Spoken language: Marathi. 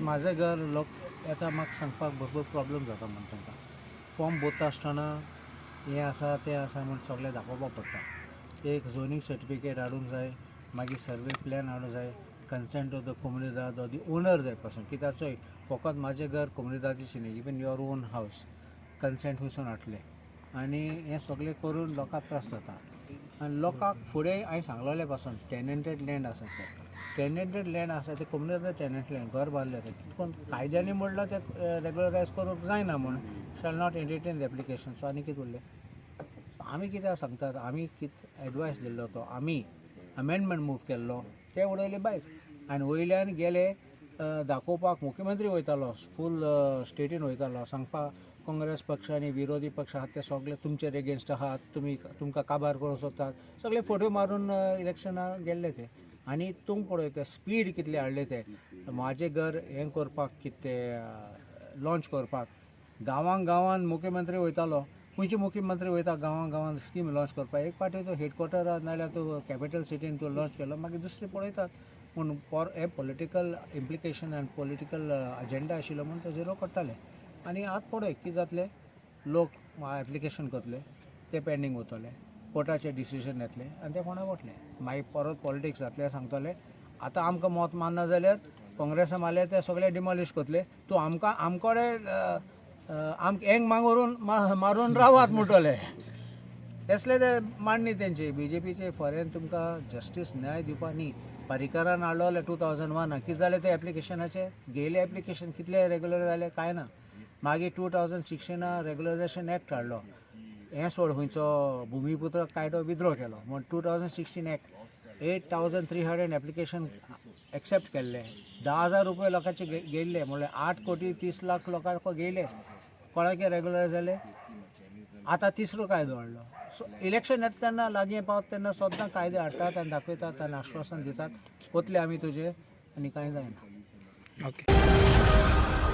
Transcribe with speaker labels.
Speaker 1: माझे घर लोक येता म्हाका सांगपाक भरपूर प्रॉब्लेम जाता म्हण तांकां फॉर्म भरता आसतना हें आसा तें आसा म्हण सगळें दाखोवपा पडटा एक झोनींग सर्टिफिकेट हाडूंक जाय मागीर सर्वे प्लॅन हाडूंक जाय कन्सेंट ऑफ द कोमुनिदाद ऑफ दी ओनर जाय पासून कित्याक चोय फकत म्हाजें घर कोमुनिदादीचें न्ही इवन युअर ओन हावस कन्सेंट खंयसून हाडटलें आनी हें सगळें करून लोकांक त्रास जाता आनी लोकांक फुडें हांवें सांगलोले पासून टेनंटेड लँड आसा ते टेनंटेड लँड आसा ते कोमुनिदाद टेनंट लँड घर बांदलें तें पूण कायद्यांनी म्हणल्यार तें रेगुलरायज करूंक जायना म्हूण shall not entertain the application so आनी कितें उरलें आमी कित्याक सांगतात आमी कितें एडवायस दिल्लो तो आमी अमेंडमेंट मूव केल्लो ते उडयले भायर आनी वयल्यान गेले दाखोवपाक मुख्यमंत्री वयतालो फूल स्टेटीन वयतालो सांगपाक काँग्रेस पक्ष आनी विरोधी पक्ष आहात ते सगळे तुमचेर एगेन्स्ट आहात तुमकां काबार करूंक सोदतात सगळे फोटो मारून इलेक्शनाक गेल्ले ते आनी तुम पळय ते स्पीड कितले हाडले ते म्हाजें घर हें करपाक कितें लॉन्च करपाक गांवान मुख्यमंत्री वयतालो खंयचे मुख्यमंत्री वयता गांवान स्कीम लॉन्च करपाक एक पाटी तो हेडक्वॉर्टरात नाल्यार तो कॅपिटल सिटीन तो लॉन्च केलो मागीर दुसरे पळयतात पूण फॉर हे पॉलिटिकल इम्प्लिकेशन आनी पॉलिटिकल अजेंडा आशिल्लो म्हूण तो झिरो करताले आनी आतां पळय कितें जातलें लोक एप्लिकेशन करतले ते पेंडींग उरतले कोर्टाचें डिसिजन येतलें आनी ते कोणाक वतलें मागीर परत पॉलिटिक्स जातलें सांगतले आतां आमकां मत मानना जाल्यार काँग्रेसा मारले ते सगळे डिमॉलिश करतले तूं आमकडे एंग मारून रावात म्हणटले तसले ते मांडणी तेंची BJPचे फॉरेन तुमकां जस्टीस न्याय दिवपा न्ही पर्रीकारान हाडलोले 2001 कितें जालें ते एप्लिकेशनाचे गेले एप्लिकेशन कितले रेगुलर जाले कांय ना मागीर 2016 रेगुलरायझेशन एक्ट हाडलो हें सोड खंयचो भुमिपुत्र कायदो विथड्रॉ केलो म्हण 2016 एक्ट 8,300 एप्लिकेशन एक्सेप्ट केल्ले 10,000 रुपये लोकांचे गेल्ले म्हणल्यार 8 कोटी 30 लाख लोकांक गेले कोणाके रेगुलर जाले आतां तिसरो कायदो हाडलो सो इलेक्शन येता तेन्ना लागीं पावता तेन्ना सद्दां कायदे हाडटात आनी दाखयतात आनी आश्वासन दितात वतले आमी तुजे आनी कांय जायना
Speaker 2: ओके